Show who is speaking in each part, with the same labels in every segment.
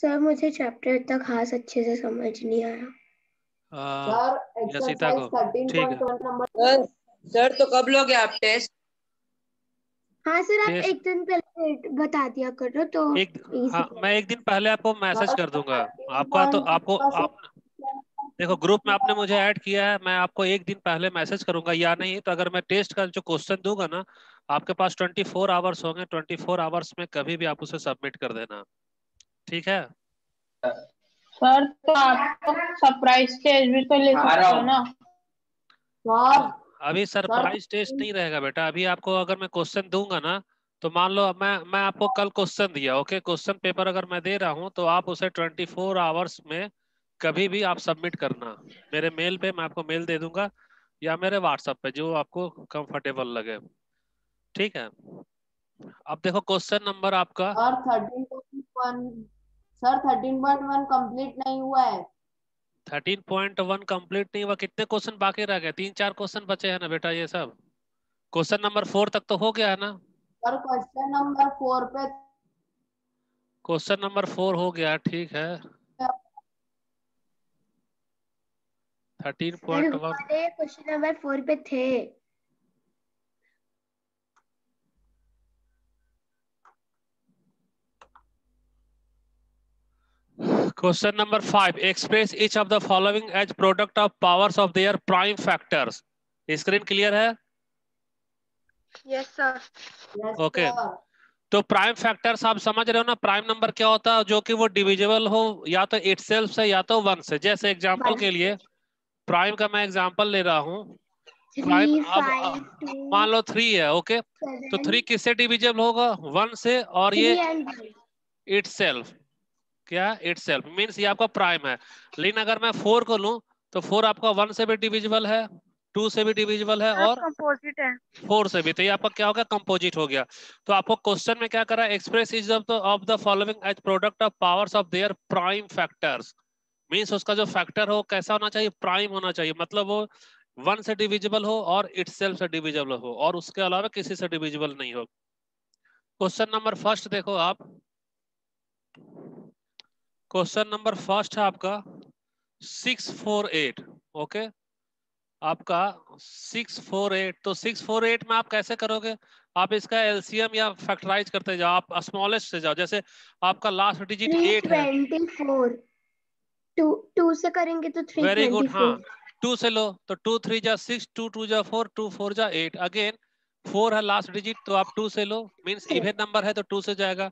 Speaker 1: Sir मुझे chapter इतना खास अच्छे से समझ नहीं आया।
Speaker 2: सर
Speaker 3: यशिता
Speaker 2: एक्सरसाइज
Speaker 3: को
Speaker 2: 13.1
Speaker 3: ठीक है।
Speaker 2: नंबर।
Speaker 4: सर तो कब लोगे आप टेस्ट?
Speaker 1: हाँ सर, आप
Speaker 3: टेस्ट
Speaker 1: एक दिन पहले बता दिया करो तो
Speaker 3: एक हाँ,
Speaker 1: इजी।
Speaker 3: मैं एक दिन पहले आपको मैसेज
Speaker 2: सर
Speaker 3: कर दूंगा। आपका तो
Speaker 2: 13.1
Speaker 3: आपको
Speaker 2: का
Speaker 3: आप देखो, ग्रुप में आपने मुझे ऐड किया है, मैं आपको एक दिन पहले मैसेज करूंगा, या नहीं तो अगर मैं टेस्ट का जो क्वेश्चन दूंगा ना, आपके पास 24 आवर्स होंगे, 24 आवर्स में कभी भी आप उसे सबमिट कर देना, ठीक है।
Speaker 5: सर तो आप सरप्राइज टेस्ट भी तो ले सकते हो ना।
Speaker 2: सर
Speaker 3: अभी
Speaker 2: सर
Speaker 3: सरप्राइज टेस्ट नहीं रहेगा बेटा। अभी आपको अगर मैं क्वेश्चन दूंगा ना, तो मान लो मैं आपको कल क्वेश्चन दिया, ओके, क्वेश्चन पेपर अगर मैं दे रहा हूँ तो आप उसे 24 आवर्स में कभी भी आप सबमिट करना। मेरे मेल पे मैं आपको मेल दे दूंगा, या मेरे व्हाट्सएप पे, जो आपको कंफर्टेबल लगे, ठीक है। अब देखो क्वेश्चन नंबर आपका
Speaker 2: सर 13.1 सर 13.1 कंप्लीट नहीं हुआ है।
Speaker 3: 13.1 कंप्लीट नहीं हुआ। कितने क्वेश्चन बाकी रह गए? 3-4 क्वेश्चन बचे हैं ना बेटा। ये सब क्वेश्चन नंबर 4 तक तो हो गया है ना?
Speaker 2: सर क्वेश्चन नंबर 4 पे
Speaker 3: क्वेश्चन नंबर 4 हो गया, ठीक है।
Speaker 1: सर
Speaker 3: 13.1
Speaker 1: हमारे क्वेश्चन नंबर 4 पे थे।
Speaker 3: Question number 5, express each of the following as product of powers of their prime factors. Screen clear है?
Speaker 1: Yes sir.
Speaker 2: Yes
Speaker 3: okay,
Speaker 2: sir.
Speaker 3: तो प्राइम फैक्टर्स आप समझ रहे हो ना। प्राइम नंबर क्या होता है? जो कि वो डिविजिबल हो या तो इटसेल्फ से या तो 1 से। जैसे एग्जांपल के लिए प्राइम का मैं एग्जांपल ले रहा हूँ। प्राइम
Speaker 1: 3
Speaker 3: अब
Speaker 1: 5
Speaker 3: मान
Speaker 1: 2
Speaker 3: लो 3 है, ओके, तो
Speaker 1: 7
Speaker 3: 3 किससे डिविजिबल होगा? 1 से। और
Speaker 1: 3
Speaker 3: ये
Speaker 1: एंड 1।
Speaker 3: इटसेल्फ, क्या इटसेल्फ मींस ये आपका प्राइम है। लेकिन अगर मैं 4 को लूं तो 4 आपका 1 से भी डिविजिबल है, 2 से भी डिविजिबल है, और
Speaker 1: कंपोजिट है।
Speaker 3: 4 से भी। तो ये आपका क्या हो गया? कंपोजिट हो गया। तो आपको क्वेश्चन में क्या करा? Express is of the following as product of powers of their prime factors. Means उसका जो फैक्टर हो कैसा होना चाहिए? प्राइम होना चाहिए। मतलब वो 1 से डिविजिबल हो और इटसेल्फ से डिविजिबल हो, और उसके अलावा किसी से डिविजिबल नहीं हो। क्वेश्चन नंबर फर्स्ट देखो आप। क्वेश्चन नंबर फर्स्ट है आपका 648, ओके, आपका 648। तो 648 में आप कैसे करोगे? आप इसका एलसीएम या फैक्टराइज करते जाओ, आप स्मॉलेस्ट से जाओ। जैसे आपका लास्ट डिजिट 8 है,
Speaker 1: 324। 2 से करेंगे तो
Speaker 3: वेरी गुड, हाँ,
Speaker 1: 324।
Speaker 3: 2 से लो तो 2 3 जा 6, 2 2 जा 4, 2 4 जा 8। अगेन 4 है लास्ट डिजिट, तो आप 2 से लो, मींस इवन नंबर है तो 2 से जाएगा।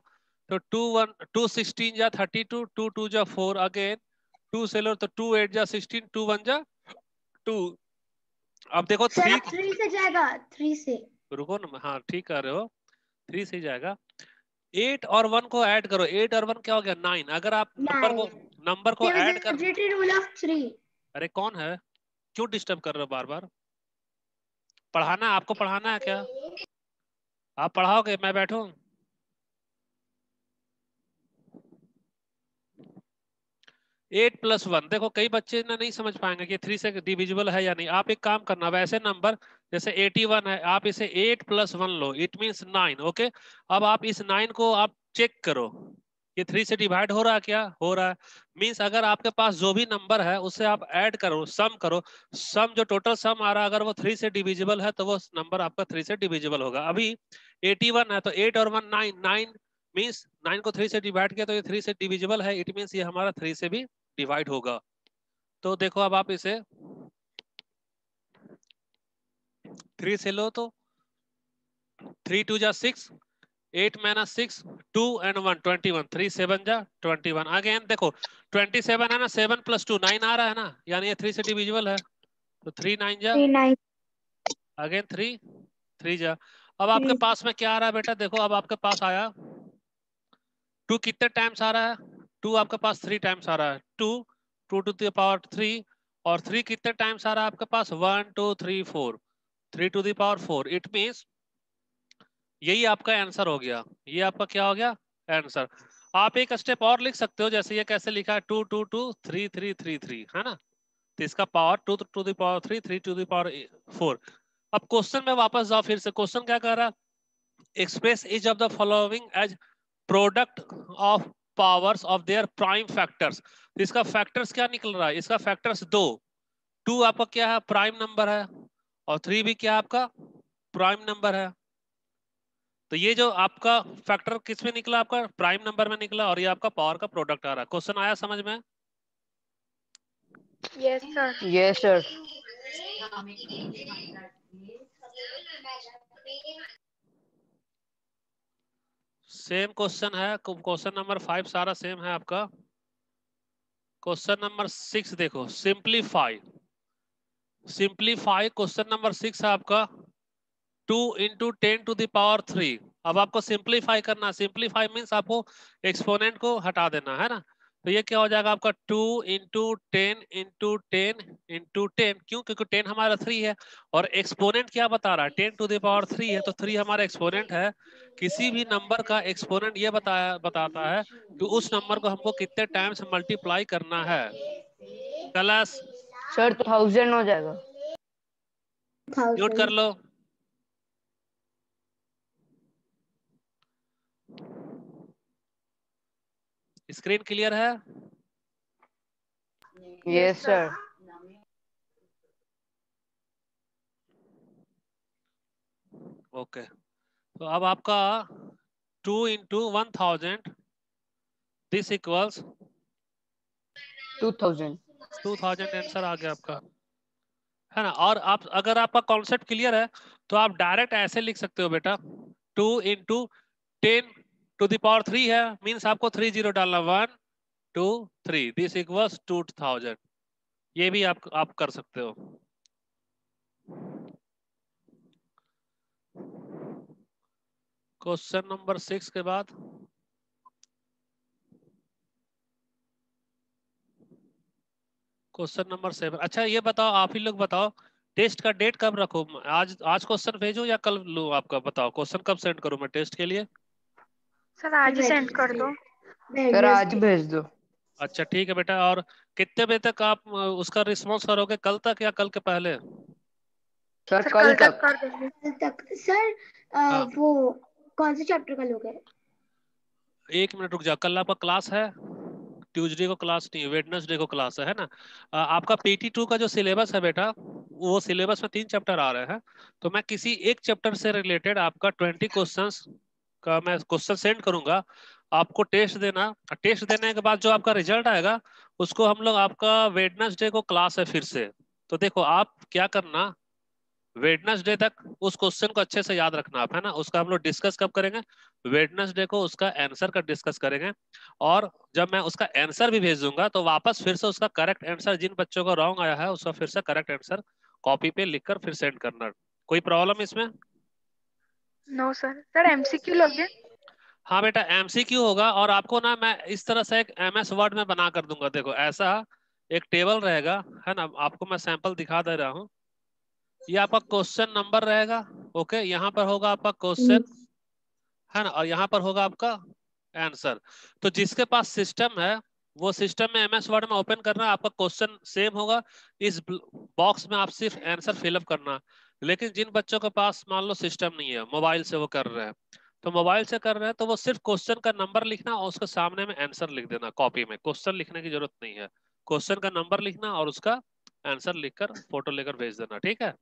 Speaker 3: तो 2 1 2 16 जा 32, 2 2 जा 4, अगेन 2 से लो तो 2 8 जा 16, 2 1 जा 2। अब देखो
Speaker 1: सर
Speaker 3: 3,
Speaker 1: अब 3 से जाएगा, 3 से।
Speaker 3: रुको ना, हाँ ठीक कर रहे हो, 3 से जाएगा। 8 और 1 को ऐड करो, 8 और 1 क्या हो गया? 9। अगर आप
Speaker 1: 9
Speaker 3: नंबर को ऐड कर,
Speaker 1: डिविजिबिलिटी रूल ऑफ 3।
Speaker 3: अरे कौन है? क्यों डिस्टर्ब कर रहे हो बार बार? पढ़ाना है आपको, पढ़ाना है क्या? आप पढ़ाओगे, मैं बैठूं? 8 + 1, देखो कई बच्चे ना नहीं समझ पाएंगे कि 3 से डिविजिबल है या नहीं। आप एक काम करना, वैसे नंबर जैसे 81 है, आप इसे 8 + 1 लो, इट मींस 9, ओके। अब आप इस 9 को आप चेक करो, ये 3 से डिवाइड हो रहा है क्या? हो रहा है। मींस अगर आपके पास जो भी नंबर है उसे आप ऐड करो, सम करो, सम जो टोटल सम आ रहा है अगर वो 3 से डिविजिबल है तो वो नंबर आपका 3 से डिविजिबल होगा। अभी 81 है तो 8 और 1 9, 9 मींस 9 को 3 से डिवाइड किया तो ये 3 से डिविजिबल है, इट मींस ये हमारा 3 से भी डिवाइड होगा। तो देखो अब आप इसे 3 से लो तो 3 2 जा 6, 8 - 6, 2 and 1 21, 3 7 जा 21। अगेन देखो 27 है ना, 7 + 2 9 आ रहा है ना, यानी ये 3 से डिविजिबल है। तो 3 9 जा,
Speaker 1: 3 9
Speaker 3: अगेन 3 3 जा। अब आपके
Speaker 1: 3।
Speaker 3: पास में क्या आ रहा है बेटा? देखो अब आपके पास आया 2 कितने टाइम्स आ रहा है? 2 आपके पास 3 टाइम्स आ रहा है। 2 2 टू द पावर 3, और 3 कितने टाइम्स आ रहा है आपके पास? 1 2 3 4, 3 to the power 4। It means यही आपका आंसर हो गया। ये आपका क्या हो गया? आंसर। आप एक स्टेप और लिख सकते हो, जैसे ये कैसे लिखा है? 2 2 2 3 3 3 3, है ना? तो इसका power 2 to the power 3, 3 to the power 4। अब क्वेश्चन में वापस जाओ फिर से। क्वेश्चन क्या कर रहा है? Express each of the following as product of powers of their prime factors. इसका फैक्टर्स क्या निकल रहा है? इसका फैक्टर्स 2 आपका क्या है? प्राइम नंबर है, और 3 भी क्या आपका प्राइम नंबर है। तो ये जो आपका फैक्टर किस में निकला? आपका प्राइम नंबर में निकला, और ये आपका पावर का प्रोडक्ट आ रहा है। क्वेश्चन आया समझ में?
Speaker 1: Yes sir.
Speaker 4: Yes sir.
Speaker 3: Same question है, क्वेश्चन नंबर 5 सारा सेम है आपका। क्वेश्चन नंबर 6 देखो, सिंप्लीफाई। क्वेश्चन नंबर 6 है आपका 2 × 10⁻³ अब आपको सिंप्लीफाई करना। सिंप्लीफाई मीन्स आपको एक्सपोनेंट को हटा देना है ना। तो ये क्या हो जाएगा आपका 2 × 10 × 10 × 10। क्यों? क्योंकि 10 हमारा 3 है, और एक्सपोनेंट क्या बता रहा है? 10⁻³ है, तो 3 हमारा एक्सपोनेंट है। किसी भी नंबर का एक्सपोनेंट ये बताता है कि उस नंबर को हमको कितने टाइम्स मल्टीप्लाई करना है। क्लास
Speaker 4: सर 1000 हो जाएगा।
Speaker 3: म्यूट कर लो। स्क्रीन क्लियर है?
Speaker 4: Yes sir.
Speaker 3: ओके, तो अब आपका 2 × 1000 दिस इक्वल्स
Speaker 4: 2000।
Speaker 3: 2000 आंसर आ गया आपका, है ना। और आप अगर आपका कॉन्सेप्ट क्लियर है तो आप डायरेक्ट ऐसे लिख सकते हो बेटा, 2 × 10⁻³ है, मीन्स आपको 3 0 डालना, 1 2 3 दिस इक्वल्स 2000। ये भी आप कर सकते हो। क्वेश्चन नंबर 6 के बाद क्वेश्चन नंबर 7। अच्छा ये बताओ, आप ही लोग बताओ, टेस्ट का डेट कब रखो? आज क्वेश्चन भेजो या कल लूँ? आपका बताओ, क्वेश्चन कब सेंड करूँ मैं टेस्ट के लिए?
Speaker 1: सर आज ही सेंड कर दो।
Speaker 4: सर आज भेज दो।
Speaker 3: अच्छा ठीक है बेटा। और कितने बजे तक आप उसका रिस्पॉन्स करोगे? कल तक या कल के पहले?
Speaker 4: सर
Speaker 1: सर
Speaker 4: कल
Speaker 1: कल तक
Speaker 4: तक।
Speaker 1: कर देंगे। कल तक सर।
Speaker 3: हाँ,
Speaker 1: वो कौन से चैप्टर का लोग है?
Speaker 3: 1 मिनट रुक जाओ। कल आपका क्लास है? ट्यूसडे को क्लास नहीं, वेडनेसडे को क्लास है ना। आपका PT2 का जो सिलेबस है बेटा, वो सिलेबस में 3 चैप्टर आ रहे हैं। तो मैं किसी एक चैप्टर से रिलेटेड आपका 20 क्वेश्चंस का मैं क्वेश्चन सेंड करूंगा, आपको टेस्ट देना। टेस्ट देने के बाद जो आपका रिजल्ट आएगा, उसको हम लोग, आपका वेडनेसडे को क्लास है फिर से। तो देखो आप क्या करना, वेडनेसडे तक उस क्वेश्चन को अच्छे से याद रखना आप, है ना। उसका हम लोग डिस्कस कब करेंगे? वेडनेसडे को उसका आंसर का डिस्कस करेंगे। और जब मैं उसका आंसर भी भेज दूंगा तो वापस फिर से उसका करेक्ट आंसर, जिन बच्चों को रॉन्ग आया है उसका फिर से करेक्ट आंसर कॉपी पे लिखकर फिर सेंड करना। कोई प्रॉब्लम इसमें?
Speaker 1: No sir. सर MCQ लोगे?
Speaker 3: हाँ बेटा, MCQ होगा। और आपको ना मैं इस तरह से एक MS वर्ड में बना कर दूंगा। देखो ऐसा एक टेबल रहेगा, है ना। आपको मैं सैंपल दिखा दे रहा हूँ। ये आपका क्वेश्चन नंबर रहेगा, ओके। यहाँ पर होगा आपका क्वेश्चन, है ना, और यहाँ पर होगा आपका आंसर। तो जिसके पास सिस्टम है वो सिस्टम में MS वर्ड में ओपन करना, आपका क्वेश्चन सेम होगा। इस बॉक्स में आप सिर्फ आंसर फिलअप करना। लेकिन जिन बच्चों के पास मान लो सिस्टम नहीं है, मोबाइल से वो कर रहे हैं, तो मोबाइल से कर रहे हैं तो वो सिर्फ क्वेश्चन का नंबर लिखना और उसके सामने में आंसर लिख देना। कॉपी में क्वेश्चन लिखने की जरूरत नहीं है, क्वेश्चन का नंबर लिखना और उसका आंसर लिखकर फोटो लेकर भेज देना, ठीक है।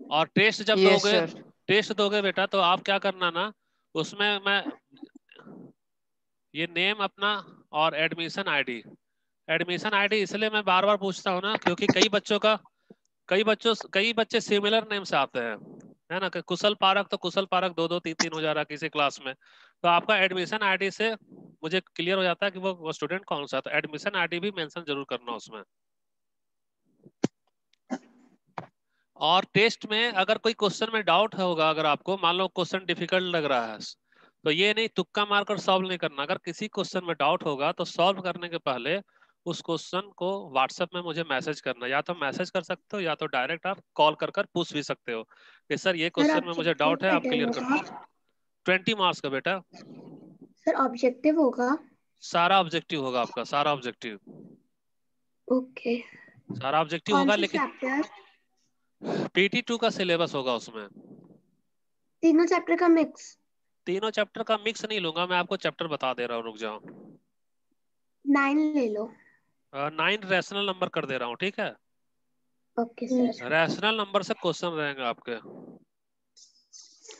Speaker 3: और टेस्ट जब
Speaker 4: यस
Speaker 3: दोगे,
Speaker 4: सर।
Speaker 3: टेस्ट दोगे बेटा, तो आप क्या करना ना, उसमें मैं ये नेम अपना और एडमिशन आईडी इसलिए मैं बार बार पूछता हूँ ना, क्योंकि कई बच्चे सिमिलर नेम से आते हैं, है ना। कि कुशल पारक, तो कुशल पारक 2 2 3 3 हो जा रहा है किसी क्लास में। तो आपका एडमिशन आईडी से मुझे क्लियर हो जाता है कि वो स्टूडेंट कौन सा है। तो एडमिशन आईडी भी मेंशन जरूर करना उसमें। और टेस्ट में अगर कोई क्वेश्चन में डाउट होगा, अगर आपको मान लो क्वेश्चन डिफिकल्ट लग रहा है, तो ये नहीं तुक्का मारकर सॉल्व नहीं करना। अगर किसी क्वेश्चन में डाउट होगा तो सॉल्व करने के पहले उस क्वेश्चन को व्हाट्सएप में मुझे मैसेज करना। या तो मैसेज कर सकते हो या तो डायरेक्ट आप कॉल कर पूछ भी सकते हो कि सर ये
Speaker 1: सर
Speaker 3: क्वेश्चन में मुझे डाउट है, आप क्लियर कर दो। 20 मार्क्स का बेटा।
Speaker 1: सर ऑब्जेक्टिव होगा?
Speaker 3: सारा ऑब्जेक्टिव होगा आपका, सारा ऑब्जेक्टिव,
Speaker 1: ओके।
Speaker 3: सारा ऑब्जेक्टिव
Speaker 1: कौन
Speaker 3: होगा।
Speaker 1: सा
Speaker 3: लेकिन
Speaker 1: चैप्टर?
Speaker 3: PT2 का सिलेबस होगा उसमें।
Speaker 1: तीनों चैप्टर का मिक्स?
Speaker 3: तीनों चैप्टर का मिक्स नहीं लूंगा, मैं आपको चैप्टर बता दे रहा हूँ, रुक जाओ।
Speaker 1: 9 ले लो।
Speaker 3: 9 रैशनल नंबर कर दे रहा हूँ, ठीक है।
Speaker 1: Okay sir.
Speaker 3: रैशनल नंबर से क्वेश्चन रहेंगे आपके,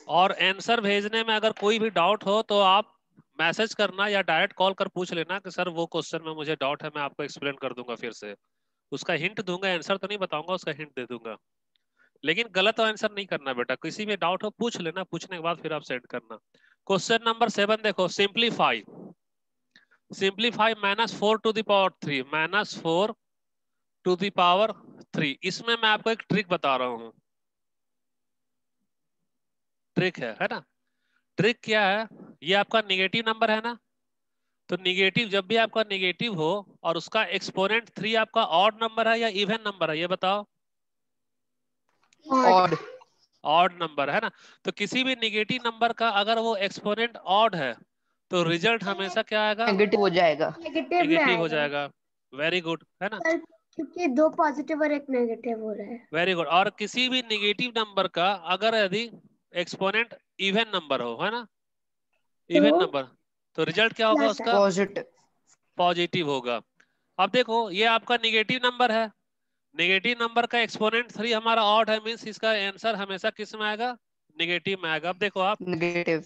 Speaker 3: और आंसर भेजने में अगर कोई भी डाउट हो तो आप मैसेज करना या डायरेक्ट कॉल कर पूछ लेना कि सर वो क्वेश्चन में मुझे डाउट है, मैं आपको एक्सप्लेन कर दूंगा फिर से। उसका हिंट दूंगा, आंसर तो नहीं बताऊंगा, उसका हिंट दे दूंगा। लेकिन गलत आंसर नहीं करना बेटा, किसी भी डाउट हो पूछ लेना, पूछने के बाद फिर आप सेंड करना। क्वेश्चन नंबर 7 देखो, simplify -4 to the power 3, -4 to the power 3। इसमें मैं आपको एक ट्रिक बता रहा हूँ, ट्रिक है ना। ट्रिक क्या है, ये आपका निगेटिव नंबर है ना, तो निगेटिव जब भी आपका निगेटिव हो और उसका एक्सपोनेंट 3 आपका ऑड नंबर है या इवन नंबर है, ये बताओ।
Speaker 4: ऑड।
Speaker 3: ऑड नंबर है ना, तो किसी भी निगेटिव नंबर का अगर वो एक्सपोनेंट ऑड है तो रिजल्ट हमेशा क्या आएगा,
Speaker 4: नेगेटिव हो जाएगा।
Speaker 1: नेगेटिव में
Speaker 3: नेगेटिव हो
Speaker 1: आएगा
Speaker 3: जाएगा। वेरी गुड, है ना,
Speaker 1: सर, क्योंकि 2 पॉजिटिव और 1 नेगेटिव हो रहा है।
Speaker 3: Very good. और किसी भी निगेटिव नंबर का अगर यदि एक्सपोनेंट इवन नंबर हो, है ना, इवन
Speaker 1: तो
Speaker 3: नंबर, तो रिजल्ट क्या होगा
Speaker 1: प्लस
Speaker 3: उसका,
Speaker 4: पॉजिटिव।
Speaker 3: पॉजिटिव होगा। अब देखो ये आपका निगेटिव नंबर है, निगेटिव नंबर का एक्सपोनेंट 3 हमारा ऑड है, मींस इसका आंसर हमेशा किस में आएगा, निगेटिव में आएगा। अब देखो आप,
Speaker 4: नेगेटिव।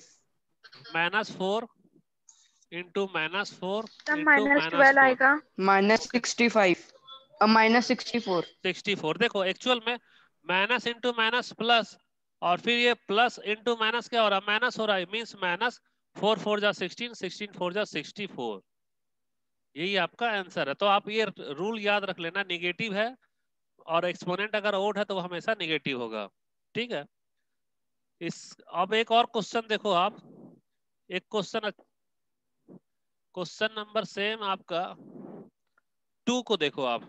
Speaker 3: -4 इंटू -4
Speaker 5: तब
Speaker 3: इंटू
Speaker 5: -12
Speaker 3: -4,
Speaker 5: आएगा।
Speaker 4: -65 -64।
Speaker 3: 64। देखो एक्चुअल में माइनस इंटू माइनस प्लस, और फिर ये प्लस इंटू माइनस क्या हो रहा है, माइनस हो रहा है, मीन्स -4 4 जा 16, 16 4 जा 64। यही आपका आंसर है। तो आप ये रूल याद रख लेना, निगेटिव है और एक्सपोनेंट अगर ओड है तो वो हमेशा निगेटिव होगा, ठीक है। इस अब एक और क्वेश्चन देखो आप, एक क्वेश्चन नंबर सेम आपका 2 को देखो आप।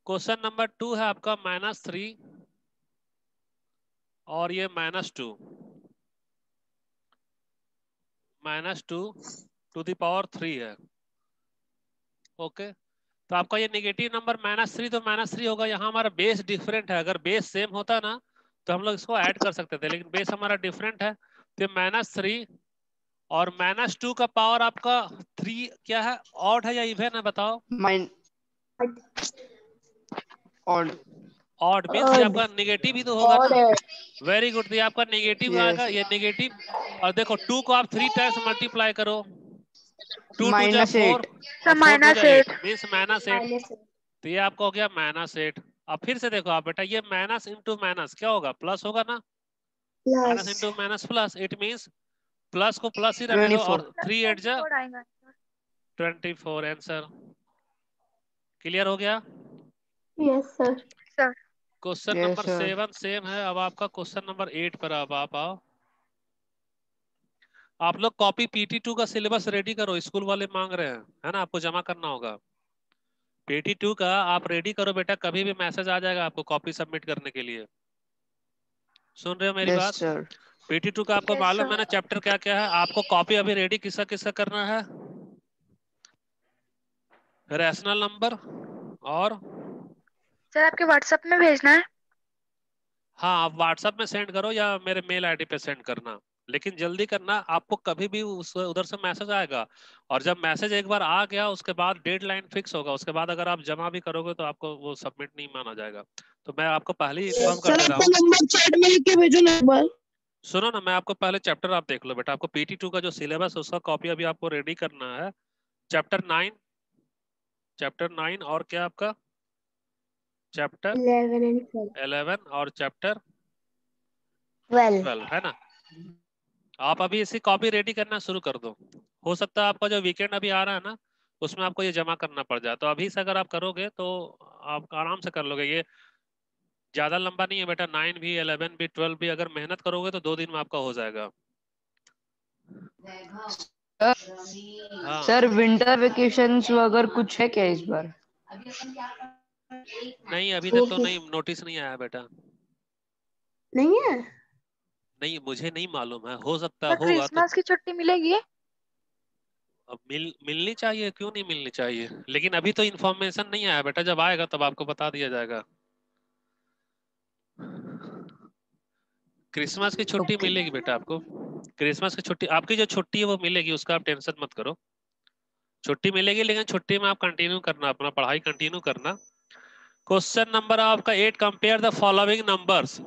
Speaker 3: क्वेश्चन नंबर 2 है आपका -3 और ये -2 टू द पावर 3 है, ओके। तो आपका ये नेगेटिव नंबर -3, तो -3 होगा। यहाँ हमारा बेस डिफरेंट है, अगर बेस सेम होता ना तो हम लोग इसको ऐड कर सकते थे, लेकिन बेस हमारा डिफरेंट है, तो -3 और -2 का पावर आपका 3 क्या है, ऑड है या इवन है, बताओ।
Speaker 4: ऑड।
Speaker 3: ऑड मीन्स ये आपका नेगेटिव ही तो होगा ना। वेरी गुड, ये आपका नेगेटिव आएगा,
Speaker 4: यस।
Speaker 3: ये नेगेटिव। और देखो 2 को आप 3 टाइम्स मल्टीप्लाई करो, 2 2 जा 4
Speaker 4: -8।
Speaker 3: और 4 2 जा 8,
Speaker 5: -8।
Speaker 3: मीन्स -8।
Speaker 1: -8
Speaker 3: तो ये आपका हो गया -8। अब फिर से देखो आप बेटा, ये माइनस इंटू माइनस क्या होगा, प्लस होगा ना, minus
Speaker 1: plus
Speaker 3: into minus plus, it means plus को प्लस ही रहने दो,
Speaker 4: 24।
Speaker 3: और 3 8 जा 24 आंसर। क्लियर हो गया।
Speaker 1: Yes sir.
Speaker 5: Sir
Speaker 3: question
Speaker 4: yes
Speaker 3: number
Speaker 4: sir.
Speaker 3: 7 same है। अब आपका क्वेश्चन नंबर 8 पर अब आप आओ। आप लोग कॉपी PT2 का सिलेबस रेडी करो, स्कूल वाले मांग रहे हैं, है ना, आपको जमा करना होगा। PT2 का आप रेडी करो बेटा, कभी भी मैसेज आ जाएगा आपको कॉपी सबमिट करने के लिए। सुन रहे हो मेरी
Speaker 4: यस
Speaker 3: बात।
Speaker 4: सर।
Speaker 3: PT2 का आपको
Speaker 5: यस
Speaker 3: मालूम है
Speaker 5: सर।
Speaker 3: ना चैप्टर क्या क्या है। आपको कॉपी अभी रेडी किसका किसका करना है, रैशनल नंबर और,
Speaker 5: सर आपके व्हाट्सएप में भेजना है।
Speaker 3: हाँ आप व्हाट्सएप में सेंड करो या मेरे मेल आईडी पे सेंड करना, लेकिन जल्दी करना। आपको कभी भी उस उधर से मैसेज आएगा, और जब मैसेज एक बार आ गया उसके बाद डेडलाइन फिक्स होगा, उसके बाद अगर आप जमा भी करोगे तो आपको वो सबमिट नहीं माना जाएगा। तो मैं आपको पहले ही इन्फॉर्म कर दे रहा हूँ।
Speaker 6: नंबर चैट में लिख के भेजो ना एक बार।
Speaker 3: सुनो ना, मैं आपको पहले चैप्टर आप देख लो बेटा, आपको PT2 का जो सिलेबस है उसका कॉपी अभी आपको रेडी करना है। चैप्टर 9 और क्या आपका चैप्टर
Speaker 1: 11 एंड
Speaker 3: 11 और चैप्टर
Speaker 1: 12।
Speaker 3: 12, है ना। आप अभी इसी कॉपी रेडी करना शुरू कर दो। हो सकता है आपका जो वीकेंड अभी आ रहा है ना उसमें आपको ये जमा करना पड़ जाए, तो अभी से अगर आप करोगे तो आप आराम से कर लोगे। ये ज्यादा लंबा नहीं है बेटा, 9 भी 11 भी 12 भी अगर मेहनत करोगे तो 2 दिन में आपका हो जाएगा। हाँ
Speaker 4: सर विंटर वेकेशंस अगर कुछ है क्या इस बार?
Speaker 3: नहीं, अभी
Speaker 1: वो
Speaker 3: तक तो
Speaker 1: किस
Speaker 3: नहीं, नोटिस नहीं आया बेटा।
Speaker 1: नहीं है।
Speaker 3: नहीं मुझे नहीं मालूम है, हो सकता
Speaker 5: सर
Speaker 3: होगा तो।
Speaker 5: क्रिसमस की छुट्टी मिलेगी।
Speaker 3: अब मिलनी चाहिए, क्यों नहीं मिलनी चाहिए, लेकिन अभी तो इन्फॉर्मेशन नहीं आया बेटा, जब आएगा तब आपको बता दिया जाएगा। क्रिसमस की छुट्टी मिलेगी बेटा आपको, क्रिसमस की छुट्टी आपकी जो छुट्टी है वो मिलेगी, उसका आप टेंशन मत करो, छुट्टी मिलेगी, लेकिन छुट्टी में आप कंटिन्यू करना, अपना पढ़ाई कंटिन्यू करना। क्वेश्चन नंबर आपका 8, कंपेयर द फॉलोइंग नंबर्स,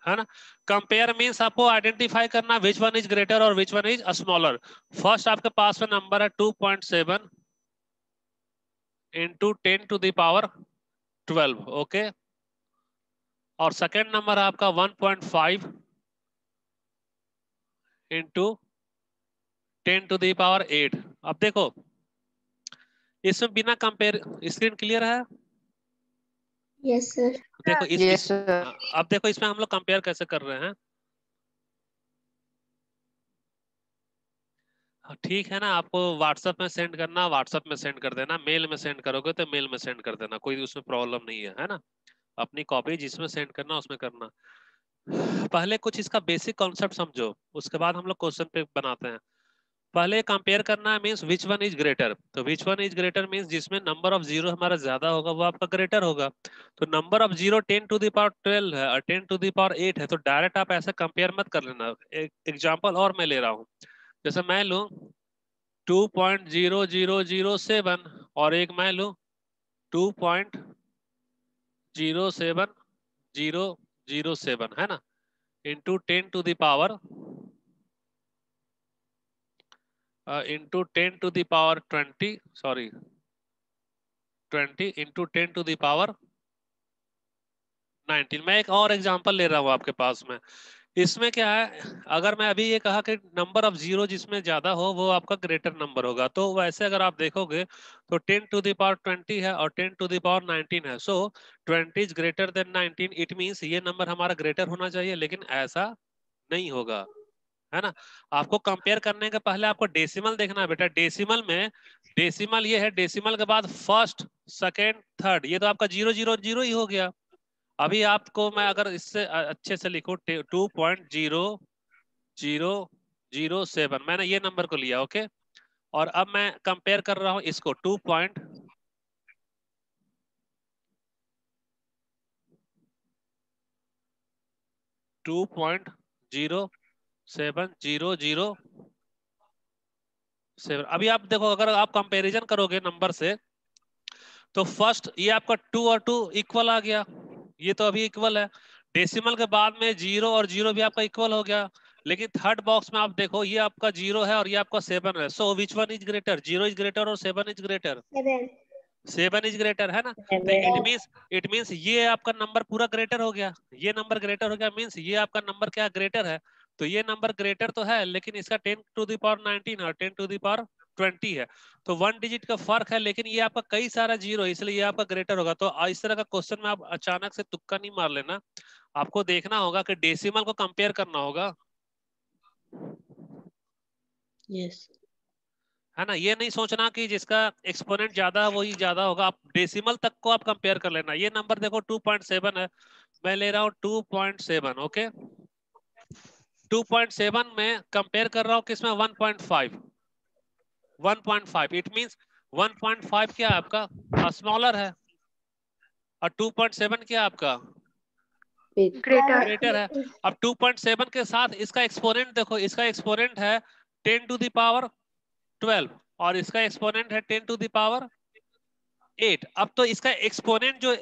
Speaker 3: है ना। कंपेयर मींस आपको आइडेंटिफाई करना विच वन इज ग्रेटर और which one is smaller. First आपके पास में नंबर है 2.7 into 10 to the power 12, okay. और सेकेंड नंबर आपका 1.5 इंटू 10 टू द पावर 8। अब देखो इसमें बिना कंपेयर, स्क्रीन क्लियर है?
Speaker 1: Yes sir.
Speaker 3: देखो
Speaker 4: यस सर।
Speaker 3: अब देखो इसमें हम लोग कंपेयर कैसे कर रहे हैं। ठीक है ना, आपको व्हाट्सएप में सेंड करना, व्हाट्सएप में सेंड कर देना, मेल में सेंड करोगे तो मेल में सेंड कर देना, कोई उसमें प्रॉब्लम नहीं है ना। अपनी कॉपी जिसमें सेंड करना उसमें करना। पहले कुछ इसका बेसिक कॉन्सेप्ट समझो, उसके बाद हम लोग क्वेश्चन पे बनाते हैं। पहले कंपेयर करना है means which one is greater, तो which one is greater means जिसमें नंबर ऑफ जीरो हमारा ज्यादा होगा वो आपका ग्रेटर होगा। तो number of zero 10 to the power 12 है और 10 टू द पावर 8 है, तो डायरेक्ट आप ऐसे कंपेयर मत कर लेना। एक एग्जांपल और मैं ले रहा हूँ, जैसे मैं लूँ 2.0007 और एक मैं लूँ 2.07007, है ना, into 10 to the power into 10 to the power 20, sorry 20 into 10 to the power 19। मैं एक और एग्जांपल ले रहा हूँ आपके पास में। इसमें क्या है, अगर मैं अभी ये कहा कि नंबर ऑफ जीरो जिसमें ज्यादा हो वो आपका ग्रेटर नंबर होगा, तो वैसे अगर आप देखोगे तो 10 टू द पावर 20 है और 10 टू द पावर 19 है, सो 20 is greater then 19, it means ये नंबर हमारा ग्रेटर होना चाहिए, लेकिन ऐसा नहीं होगा, है ना। आपको कंपेयर करने के पहले आपको डेसिमल देखना है बेटा। डेसिमल में डेसिमल ये है, डेसिमल के बाद फर्स्ट सेकेंड थर्ड, ये तो आपका 000 ही हो गया। अभी आपको मैं अगर इससे अच्छे से लिखूं 2.0007, मैंने ये नंबर को लिया, ओके। और अब मैं कंपेयर कर रहा हूं इसको 2.070007। अभी आप देखो, अगर आप कंपैरिजन करोगे नंबर से तो फर्स्ट ये आपका 2 और 2 इक्वल आ गया, ये तो अभी इक्वल है। डेसिमल के बाद में 0 और 0 भी आपका इक्वल हो गया, लेकिन थर्ड बॉक्स में आप देखो ये आपका 0 है और ये आपका 7 है, so which one is greater, 0 is greater और 7 इज ग्रेटर, 7 इज ग्रेटर, है ना। तो इट मींस ये आपका नंबर पूरा ग्रेटर हो गया, ये नंबर ग्रेटर हो गया, मींस ये आपका नंबर क्या ग्रेटर है। तो ये नंबर ग्रेटर तो है, लेकिन इसका 10 टू द पावर 19 और 10 टू द पावर 20 है, तो 1 डिजिट का फर्क है, लेकिन ये आपका कई सारा जीरो, इसलिए ये आपका ग्रेटर होगा। तो इस तरह का क्वेश्चन में आप अचानक से तुक्का नहीं मार लेना, आपको देखना होगा कि डेसिमल को कंपेयर करना होगा।
Speaker 6: यस
Speaker 3: है ना, ये नहीं सोचना कि जिसका एक्सपोनेंट ज्यादा है वही ज्यादा होगा, आप डेसिमल तक को आप कंपेयर कर लेना। ये नंबर देखो 2.7 है, मैं ले रहा हूँ 2.7, ओके। 2.7 में कंपेयर कर रहा हूँ किसमें, 1.5, 1.5, इट मींस 1.5 क्या है आपका स्मॉलर है और 2.7 क्या है आपका ग्रेटर है। अब 2.7 के साथ इसका एक्सपोनेंट देखो, इसका एक्सपोनेंट है 10 टू द पावर 12 और इसका एक्सपोनेंट है 10 टू द पावर 8। अब तो इसका एक्सपोनेंट जो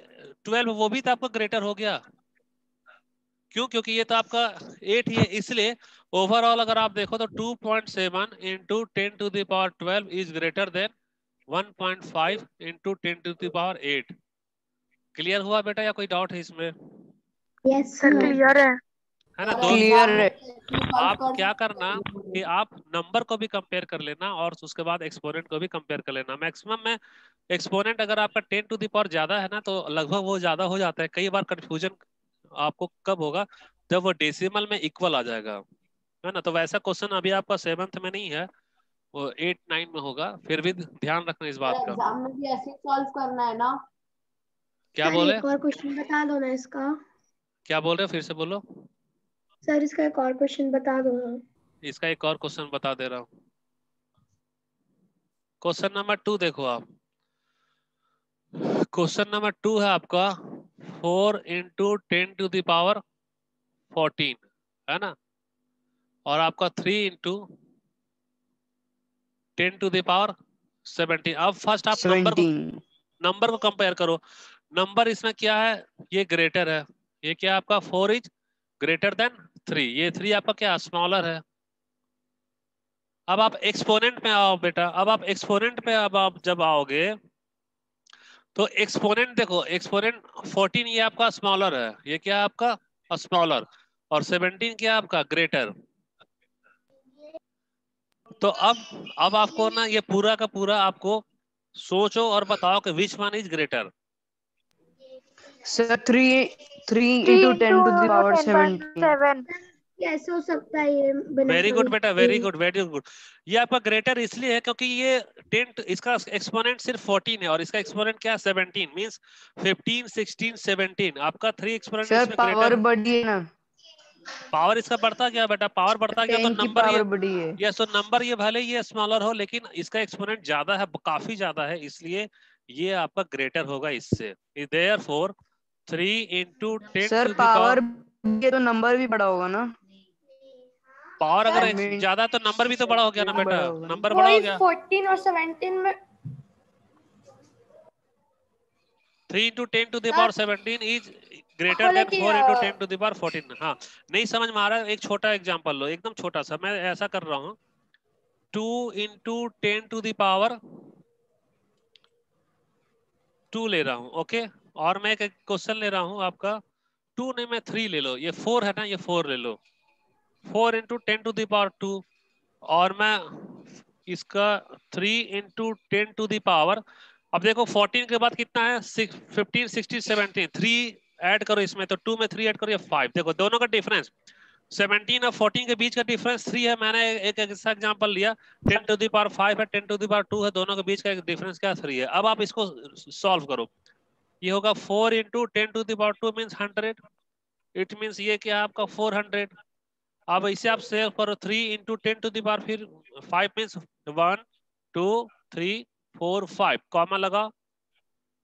Speaker 3: 12 वो भी तो आपका ग्रेटर हो गया, क्यों, क्योंकि ये तो आपका 8 ही है, इसलिए ओवरऑल अगर आप देखो तो 2.7 into 10 to the power 12 is greater than 1.5 into 10 to the power 8। Clear हुआ बेटा या कोई डाउट है इसमें?
Speaker 1: यस सर
Speaker 6: क्लियर है।
Speaker 3: है ना।
Speaker 4: क्लियर है।
Speaker 3: आप क्या करना कि आप नंबर को भी कंपेयर कर लेना और उसके बाद एक्सपोनेंट को भी कंपेयर कर लेना। मैक्सिमम में एक्सपोनेंट अगर आपका 10 टू द पावर ज्यादा है ना तो लगभग वो ज्यादा हो जाता है। कई बार कंफ्यूजन आपको कब होगा, जब वो डेसिमल में इक्वल आ जाएगा, है ना। तो वैसा क्वेश्चन अभी आपका 7th में नहीं है, वो 8 9 में होगा, फिर भी ध्यान रखना इस बात का।
Speaker 2: एग्जाम में भी ऐसे सॉल्व करना है ना।
Speaker 3: क्या
Speaker 1: सर
Speaker 3: बोले,
Speaker 1: एक और क्वेश्चन बता दो ना इसका।
Speaker 3: क्या बोल रहे हो, फिर से बोलो।
Speaker 1: सर इसका एक और क्वेश्चन बता दो ना।
Speaker 3: इसका एक और क्वेश्चन बता दे रहा हूँ। क्वेश्चन नंबर 2 देखो आप, क्वेश्चन नंबर 2 है आपका 4 इंटू 10 टू द पावर 14 है ना, और आपका 3 इंटू 10 टू द पावर 17। अब फर्स्ट आप
Speaker 4: 17।
Speaker 3: नंबर को कंपेयर करो। नंबर इसमें क्या है, ये ग्रेटर है, ये क्या आपका 4 इज ग्रेटर देन 3, ये 3 आपका क्या स्मॉलर है। अब आप एक्सपोनेंट में आओ बेटा, अब आप एक्सपोनेंट पे अब आप जब आओगे तो एक्सपोनेंट देखो, एक्सपोनेंट 14 ये आपका स्मॉलर है, ये क्या है आपका स्मॉलर, और 17 क्या आपका ग्रेटर। तो अब आपको ना ये पूरा का पूरा आपको सोचो और बताओ कि विच one is greater.
Speaker 4: Sir 3 into 10 to the power 17।
Speaker 1: 7 कैसे हो सकता है ये बिना
Speaker 3: वेरी गुड
Speaker 1: सोचे?
Speaker 3: बेटा, वेरी गुड वेरी गुड। ये आपका ग्रेटर इसलिए है क्योंकि ये 10 इसका एक्सपोनेंट सिर्फ 14 है और इसका एक्सपोनेंट क्या है 17, मींस 15 16 17 आपका 3 एक्सपोनेंट
Speaker 4: सर
Speaker 3: इसमें
Speaker 4: पावर
Speaker 3: ग्रेटर।
Speaker 4: बढ़ी है ना,
Speaker 3: पावर इसका बढ़ता गया बेटा, पावर बढ़ता गया तो
Speaker 4: 10 की
Speaker 3: नंबर
Speaker 4: पावर
Speaker 3: ये,
Speaker 4: बढ़ी है।
Speaker 3: यस तो नंबर ये भले ये स्मॉलर हो लेकिन इसका एक्सपोनेंट ज्यादा है, काफी ज्यादा है, इसलिए ये आपका ग्रेटर होगा इससे। Therefore 3 into 10
Speaker 4: sir
Speaker 3: to the
Speaker 4: power
Speaker 3: power,
Speaker 4: ये तो नंबर भी बड़ा होगा ना।
Speaker 3: पावर अगर
Speaker 4: Mean-
Speaker 3: ज्यादा तो नंबर भी तो बड़ा हो गया ना बेटा,
Speaker 4: बड़ा होगा।
Speaker 3: नंबर बड़ा हो गया।
Speaker 1: 14 और 17 में
Speaker 3: 3 into 10 to the power 17 is greater than 4 into 10 to the power 14। हाँ, नहीं समझ में आ रहा है, एक छोटा एग्जांपल लो, एकदम छोटा सा, मैं ऐसा कर रहा हूँ 2 into 10 to the power 2 ले रहा हूँ, ओके। और मैं एक क्वेश्चन ले रहा हूँ आपका 2 नहीं, मैं 3 ले लो, ये 4 है ना, ये 4 ले लो, 4 into 10 to the power 2, और मैं इसका 3 into 10 to the power, अब देखो 14 के बाद कितना है 15 16 17, 3 ऐड करो इसमें तो 2 में 3 ऐड करो ये 5, देखो दोनों का डिफरेंस 17 और 14 के बीच का डिफरेंस 3 है। मैंने एक ऐसा एग्जांपल लिया 10 टू द पावर 5 है, 10 टू द पावर 2 है, दोनों के बीच का डिफरेंस क्या 3 है। अब आप इसको सॉल्व करो, ये होगा 4 into 10 to the power 2 means 100, it means ये क्या है आपका 400। अब इसे आप सेव करो 3 into 10 टू द पावर फिर 5 मींस 1 2 3 4 5 कॉमा लगा,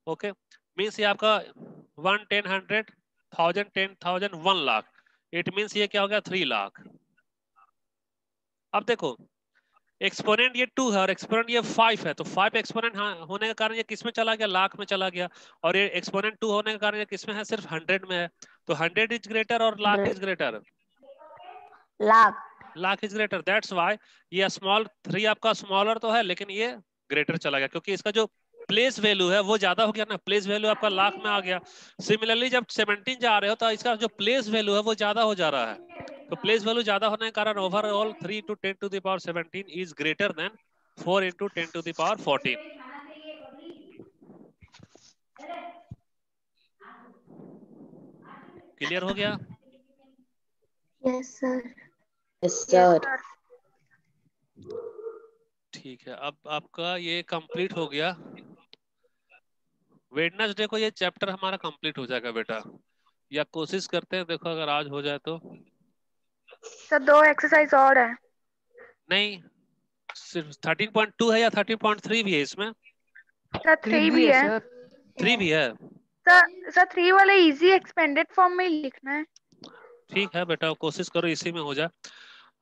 Speaker 3: ओके, मींस ये आपका 1 10 100 1000 10,000 1 लाख, इट मींस ये क्या हो गया 3 लाख। अब देखो एक्सपोनेंट ये 2 है और एक्सपोनेंट ये 5 है, तो 5 एक्सपोनेंट होने के कारण ये किस में चला गया, लाख में चला गया, और ये एक्सपोनेंट 2 होने के कारण ये किस में है, सिर्फ 100 में है। तो 100 इज ग्रेटर और lakh is greater, lakh is greater, that's why ये स्मॉल 3 आपका स्मॉलर तो है लेकिन ये ग्रेटर चला गया क्योंकि इसका जो प्लेस वैल्यू है वो ज्यादा हो गया ना, प्लेस वैल्यू आपका लाख में आ गया। सिमिलरली जब 17 जा रहे हो तो इसका जो प्लेस वैल्यू है वो ज्यादा हो जा रहा है, तो प्लेस वैल्यू ज्यादा होने के कारण overall 3 into 10 to the power 17 is greater then 4 into 10 to the power 14। Clear हो गया?
Speaker 1: Yes sir.
Speaker 6: Yes sir.
Speaker 3: ठीक है, अब आपका ये कंप्लीट हो गया। वेडनेसडे को ये चैप्टर हमारा कंप्लीट हो जाएगा बेटा, या कोशिश करते हैं, देखो अगर आज हो जाए तो।
Speaker 1: सर 2 एक्सरसाइज और है।
Speaker 3: नहीं, सिर्फ 13.2 है या 13.3 भी है इसमें?
Speaker 1: सर 3 भी है।
Speaker 4: सर
Speaker 3: 3 भी है,
Speaker 1: सर 3 वाला इजी एक्सपेंडेड फॉर्म में ही लिखना है।
Speaker 3: ठीक है बेटा, कोशिश करो इसी में हो जाए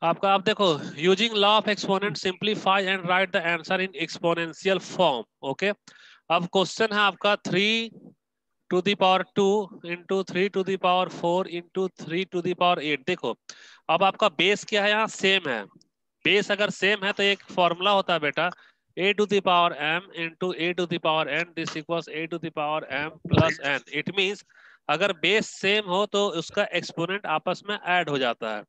Speaker 3: आपका। आप देखो using law of exponent simplify and right the answer in exponential form, okay. अब क्वेश्चन है आपका 3 to the power 2 into 3 to the power 4 into 3 to the power 8। देखो अब आपका बेस क्या है, यहाँ सेम है, बेस अगर सेम है तो एक फॉर्मूला होता है बेटा a to the power m into a to the power n, this equals a to the power m plus n। It means अगर बेस सेम हो तो उसका एक्सपोनेंट आपस में ऐड हो जाता है।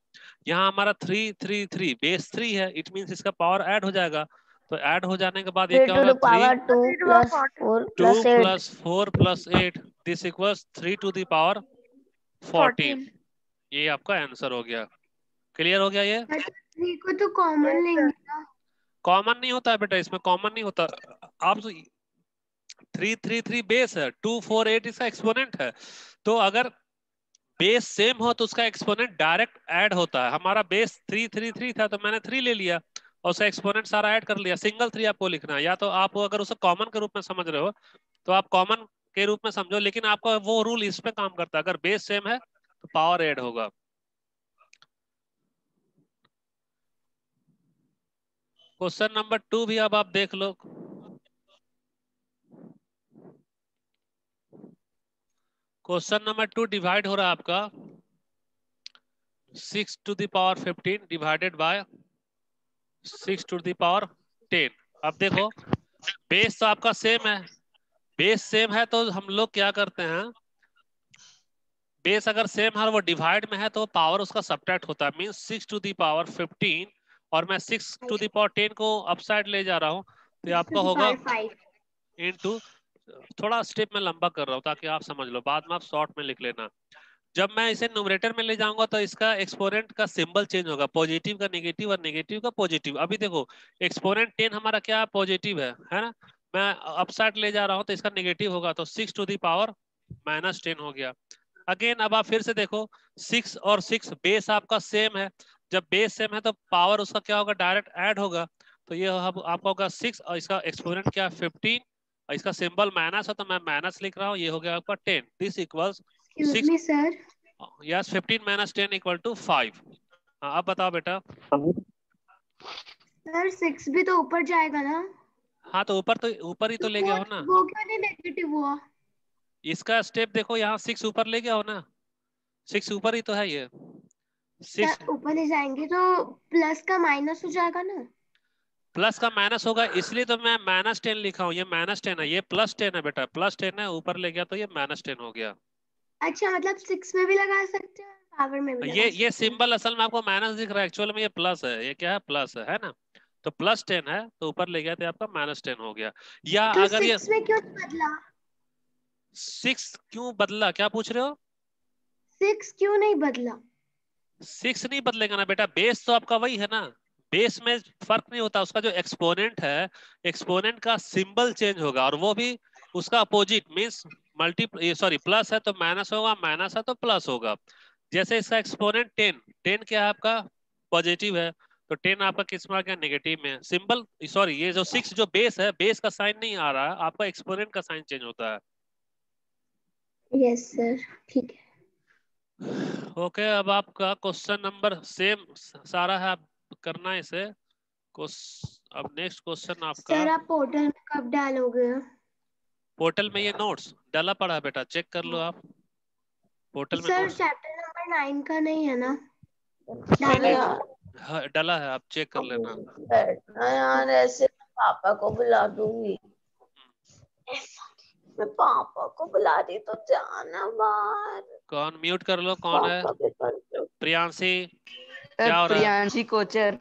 Speaker 3: यहाँ हमारा 3 3 3 बेस 3 है, इट मींस इसका पावर ऐड हो जाएगा, तो ऐड हो जाने के बाद ये क्या होगा 3
Speaker 6: 2 plus 4
Speaker 3: 2
Speaker 6: plus 8
Speaker 3: plus 4 plus 8, this equals 3 to the power 14। ये आपका आंसर हो गया। क्लियर हो गया ये?
Speaker 1: 3 को तो कॉमन लेंगे ना।
Speaker 3: कॉमन नहीं होता है बेटा, इसमें कॉमन नहीं होता। आप 3 3 3 बेस है, 2 4 8 इसका एक्सपोनेंट है, तो अगर बेस सेम हो तो उसका एक्सपोनेंट डायरेक्ट ऐड होता है। हमारा बेस 3 3 3 था तो मैंने 3 ले लिया और उसका एक्सपोनेंट सारा ऐड कर लिया। सिंगल 3 आपको लिखना है, या तो आप अगर उसे कॉमन के रूप में समझ रहे हो तो आप कॉमन के रूप में समझो, लेकिन आपका वो रूल इस पे काम करता है, अगर बेस सेम है तो पावर ऐड होगा। क्वेश्चन नंबर 2 भी अब आप देख लो। क्वेश्चन नंबर 2 डिवाइड हो रहा है आपका 6 to the power 15 divided by 6 to the power 10। अब देखो बेस तो आपका सेम है, बेस सेम है तो हम लोग क्या करते हैं, बेस अगर सेम है और वो डिवाइड में है तो पावर उसका सब्ट्रैक्ट होता है, मींस 6 to the power 15 और मैं 6 to the power 10 को अपसाइड ले जा रहा हूँ तो आपका होगा
Speaker 1: 5
Speaker 3: इनटू, थोड़ा स्टेप में लंबा कर रहा हूँ ताकि आप समझ लो, बाद में आप शॉर्ट में लिख लेना। जब मैं इसे न्यूमरेटर में ले जाऊंगा तो इसका एक्सपोनेंट का सिंबल चेंज होगा, पॉजिटिव का नेगेटिव और नेगेटिव का पॉजिटिव। अभी देखो एक्सपोनेंट 10 हमारा क्या पॉजिटिव है ना, मैं अपसाइड ले जा रहा हूँ तो इसका नेगेटिव होगा, तो 6 to the power -10 हो गया। अगेन अब आप फिर से देखो 6 और 6 बेस आपका सेम है, जब बेस सेम है तो पावर उसका क्या होगा, डायरेक्ट ऐड होगा, तो ये आपका होगा 6 और इसका एक्सपोनेंट क्या 15 और इसका सिंबल माइनस है तो मैं माइनस लिख रहा हूँ, ये हो गया आपका 10। This equals
Speaker 1: excuse
Speaker 3: 6,
Speaker 1: me sir.
Speaker 3: Yes 15 - 10 = 5। हाँ अब बताओ बेटा।
Speaker 1: सर 6 भी तो ऊपर जाएगा ना?
Speaker 3: हाँ तो ऊपर ही तो ले गया हो ना,
Speaker 1: वो क्यों नहीं नेगेटिव हुआ?
Speaker 3: इसका स्टेप देखो, यहाँ 6 ऊपर ले गया हो ना, 6 ऊपर ही तो है ये 6।
Speaker 1: सर ऊपर ले जाएंगे तो प्लस का माइनस हो जाएगा ना?
Speaker 3: प्लस का माइनस होगा इसलिए तो मैं -10 लिखा हूँ, ये -10 है, ये +10 है बेटा, +10 है, ऊपर ले गया तो ये -10 हो गया।
Speaker 1: अच्छा मतलब 6 में भी लगा सकते हैं और पावर में भी लगा
Speaker 3: ये
Speaker 1: सकते हैं।
Speaker 3: सिंबल असल में आपको माइनस दिख रहा है, एक्चुअल में ये प्लस है, ये क्या है प्लस है ना, तो +10 है तो ऊपर ले गया तो आपका -10 हो गया। या
Speaker 1: तो
Speaker 3: अगर ये
Speaker 1: 6 में क्यों नहीं बदला?
Speaker 3: 6 क्यों बदला, क्या पूछ रहे हो?
Speaker 1: 6 क्यों नहीं बदला?
Speaker 3: 6 नहीं बदलेगा ना बेटा, बेस तो आपका वही है ना, बेस में फर्क नहीं होता, उसका जो एक्सपोनेंट है, एक्सपोनेंट का सिंबल चेंज होगा और वो भी उसका अपोजिट, मींस प्लस है तो माइनस होगा, माइनस है तो प्लस होगा। जैसे इसका एक्सपोनेंट 10, 10 क्या है आपका पॉजिटिव है, तो 10 आपका किस में आ गया, नेगेटिव में। सिंबल ये जो 6 जो बेस है, बेस का साइन नहीं आ रहा है, आपका एक्सपोनेंट का साइन चेंज होता है।
Speaker 1: यस सर ठीक है।
Speaker 3: ओके अब आपका क्वेश्चन नंबर सेम सारा है, आप करना है इसे। अब नेक्स्ट क्वेश्चन आपका,
Speaker 1: सर आप पोर्टल में कब डालोगे?
Speaker 3: पोर्टल में ये नोट्स डाला पड़ा है बेटा, चेक कर लो आप, पोर्टल में
Speaker 1: सर
Speaker 3: नोट्स
Speaker 1: चैप्टर नंबर 9 का नहीं है ना?
Speaker 3: नहीं
Speaker 1: डाला
Speaker 3: हाँ, डाला है, आप चेक कर लेना।
Speaker 6: बैठना यार, ऐसे मैं पापा को बुला दूंगी। मैं पापा को बुला रही तो जाना बाहर।
Speaker 3: कौन म्यूट कर लो, कौन है?
Speaker 6: पापा के पास जाओ।
Speaker 3: प्रियांशी, क्या हो रहा है?
Speaker 4: Priyanshi Kochar.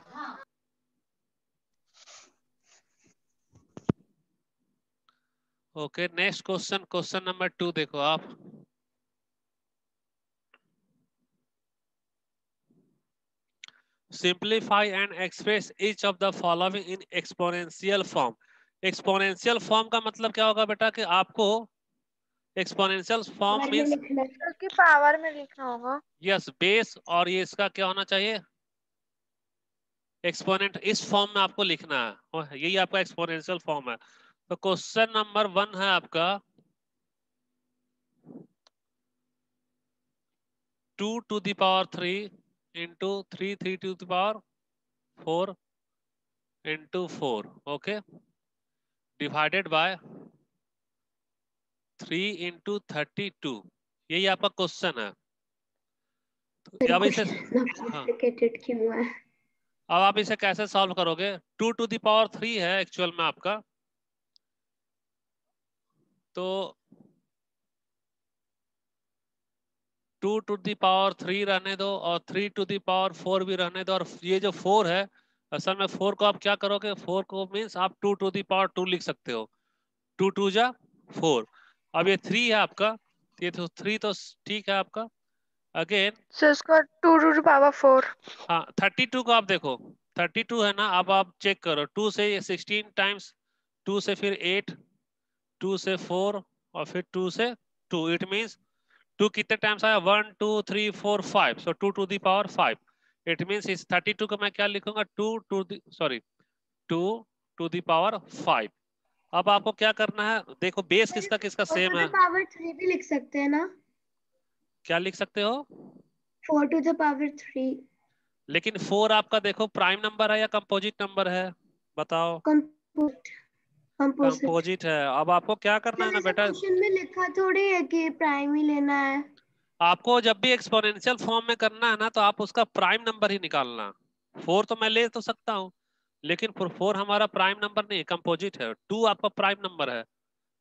Speaker 3: Okay next question, question number 2 देखो आप। Simplify and express each of the following in exponential form. Exponential form का मतलब क्या होगा बेटा, कि आपको एक्सपोनेंशियल फॉर्म
Speaker 1: पावर में
Speaker 3: मींस
Speaker 1: लिखना है।
Speaker 5: उसकी पावर में लिखना होगा।
Speaker 3: यस बेस, और ये इसका क्या होना चाहिए, एक्सपोनेंट, इस फॉर्म में आपको लिखना है, और यही आपका एक्सपोनेंशियल फॉर्म है। तो क्वेश्चन नंबर 1 है आपका 2 to the power 3 into 3 to the power 4 into 4, okay, divided by 3 into 32। यही आपका क्वेश्चन है। तो अब इसे हाँ,
Speaker 1: कॉम्प्लिकेटेड क्यों है?
Speaker 3: अब आप इसे कैसे सॉल्व करोगे, 2 to the power 3 है एक्चुअल में आपका, तो 2 to the power 3 रहने दो और 3 to the power 4 भी रहने दो, और ये जो 4 है असल में 4 को आप क्या करोगे, 4 को मीन्स आप 2 to the power 2 लिख सकते हो, 2 2 जा 4। अब ये 3 है आपका, ये तो 3 तो ठीक है आपका। अगेन
Speaker 5: सो उसका 2 to the power 4।
Speaker 3: हाँ 32 को आप देखो, 32 है ना, अब आप चेक करो, 2 से 16 टाइम्स, 2 से फिर 8, 2 से 4 और फिर 2 से 2, इट मीन्स 2 कितने टाइम्स आया, 1 2 3 4 5, सो 2 to the power 5। It means इस 32 को मैं क्या लिखूंगा, 2 to the power 5। अब आपको क्या करना है, देखो बेस किसका किसका सेम है,
Speaker 1: पावर 3 भी लिख सकते हैं ना?
Speaker 3: क्या लिख सकते हो,
Speaker 1: 4 to the power 3।
Speaker 3: लेकिन 4 आपका देखो प्राइम नंबर है या कंपोजिट नंबर है, बताओ।
Speaker 1: कंपोजिट कंपोजिट
Speaker 3: कंपोजिट है। अब आपको क्या करना है ना बेटा,
Speaker 1: क्वेश्चन में लिखा थोड़ी है कि प्राइम ही लेना है।
Speaker 3: आपको जब भी एक्सपोनेंशियल फॉर्म में करना है ना तो आप उसका प्राइम नंबर ही निकालना। 4 तो मैं ले तो सकता हूँ, लेकिन 4 हमारा प्राइम नंबर नहीं है, कंपोजिट है। 2 आपका प्राइम नंबर है,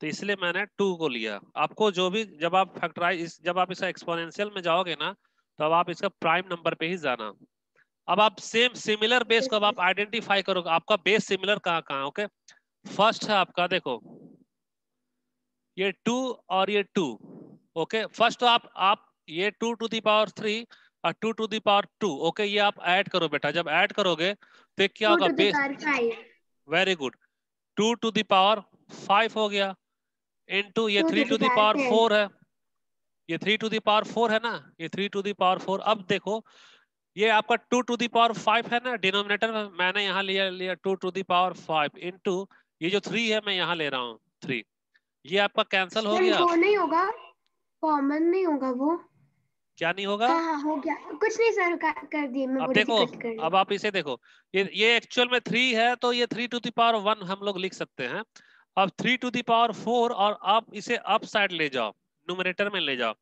Speaker 3: तो इसलिए मैंने 2 को लिया। आपको जो भी जब आप फैक्टराइज जब आप इसका एक्सपोनेंशियल में जाओगे ना तो अब आप इसका प्राइम नंबर पे ही जाना। अब आप सेम सिमिलर बेस को अब आप आइडेंटिफाई करोगे, आपका बेस सिमिलर कहाँ कहाँ। ओके, फर्स्ट है आपका, देखो ये 2 और ये 2। ओके, फर्स्ट तो आप ये 2 टू दी पावर 3 और 2 टू दी पावर 2, ओके, ये आप ऐड करो बेटा। जब ऐड करोगे तो ये क्या
Speaker 1: 2
Speaker 3: होगा,
Speaker 1: to the
Speaker 3: base.
Speaker 1: power 5
Speaker 3: very good, 2 to the power 5 हो गया, इनटू ये
Speaker 1: 2
Speaker 3: 3
Speaker 1: to
Speaker 3: to
Speaker 1: the
Speaker 3: the
Speaker 1: power
Speaker 3: power
Speaker 1: 10
Speaker 3: 4 है, ये 3 टू दी पावर 4 है ना, ये 3 टू दी पावर 4। अब देखो ये आपका 2 टू दी पावर 5 है ना डिनोमिनेटर में, मैंने यहाँ लिया 2 टू दी पावर 5 इनटू ये जो 3 है मैं यहाँ ले रहा हूँ 3, ये आपका कैंसिल हो
Speaker 1: सर
Speaker 3: गया।
Speaker 1: वो नहीं होगा, कॉमन नहीं होगा वो।
Speaker 3: क्या नहीं होगा?
Speaker 1: हाँ हो गया, कुछ नहीं सर, कर दिए, मैं
Speaker 3: अब
Speaker 1: बोली थी
Speaker 3: देखो,
Speaker 1: कट कर
Speaker 3: अब आप इसे देखो, ये एक्चुअल में 3 है तो ये 3 टू दी पावर 1 हम लोग लिख सकते हैं। अब 3 टू दी पावर 4 और आप इसे अप साइड ले जाओ, न्यूमरेटर में ले जाओ,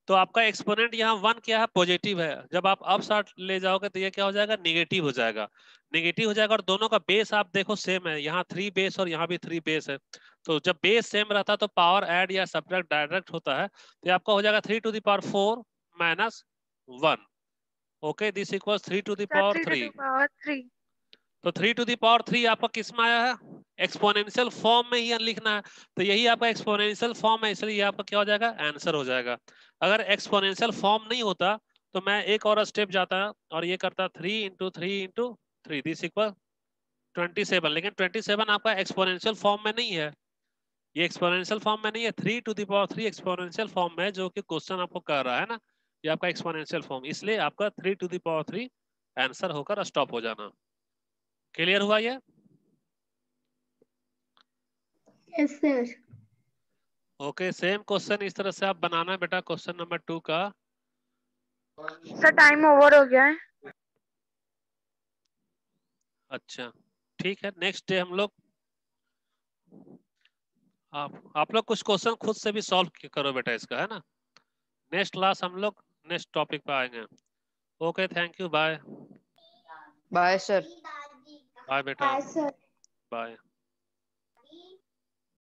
Speaker 3: तो आपका एक्सपोनेंट यहाँ 1 क्या है, पॉजिटिव है। जब आप अप साइड ले जाओगे तो ये क्या हो जाएगा, निगेटिव हो जाएगा। निगेटिव हो जाएगा और दोनों का बेस आप देखो सेम है, यहाँ 3 बेस और यहाँ भी 3 बेस है। तो जब बेस सेम रहता है तो पावर ऐड या सब्ट्रैक्ट डायरेक्ट होता है, तो आपका हो जाएगा 3 to the power 4 minus 1। Okay, this equals 3 to the power 3। तो 3 टू दी पावर 3 आपका किस में आया है, एक्सपोनेंशियल फॉर्म में ही लिखना है। तो यही आपका एक्सपोनेंशियल फॉर्म है, इसलिए आपका क्या हो जाएगा, आंसर हो जाएगा। अगर एक्सपोनेंशियल फॉर्म नहीं होता तो मैं एक और स्टेप जाता और ये करता 3 इंटू 3 इंटू 3, दिस इक्वल 27। लेकिन 27 आपका एक्सपोनेंशियल फॉर्म में नहीं है, ये एक्सपोनेंशियल फॉर्म में नहीं है। 3 to the power 3 exponential form में है, जो कि क्वेश्चन आपको कर रहा है ना, ये आपका एक्सपोनेंशियल फॉर्म, इसलिए आपका 3 टू दी पावर 3 आंसर होकर स्टॉप हो जाना। क्लियर हुआ ये?
Speaker 1: Yes sir.
Speaker 3: Okay, same question इस तरह से आप बनाना है बेटा, क्वेश्चन नंबर 2 का।
Speaker 6: सर टाइम ओवर हो गया है।
Speaker 3: अच्छा ठीक है, नेक्स्ट डे हम लोग आप लोग कुछ क्वेश्चन खुद से भी सॉल्व करो बेटा इसका, है ना। नेक्स्ट क्लास हम लोग नेक्स्ट टॉपिक पे आएंगे। Okay, thank you, bye.
Speaker 4: Bye sir.
Speaker 3: Bye बेटा,
Speaker 1: सर
Speaker 3: बाय।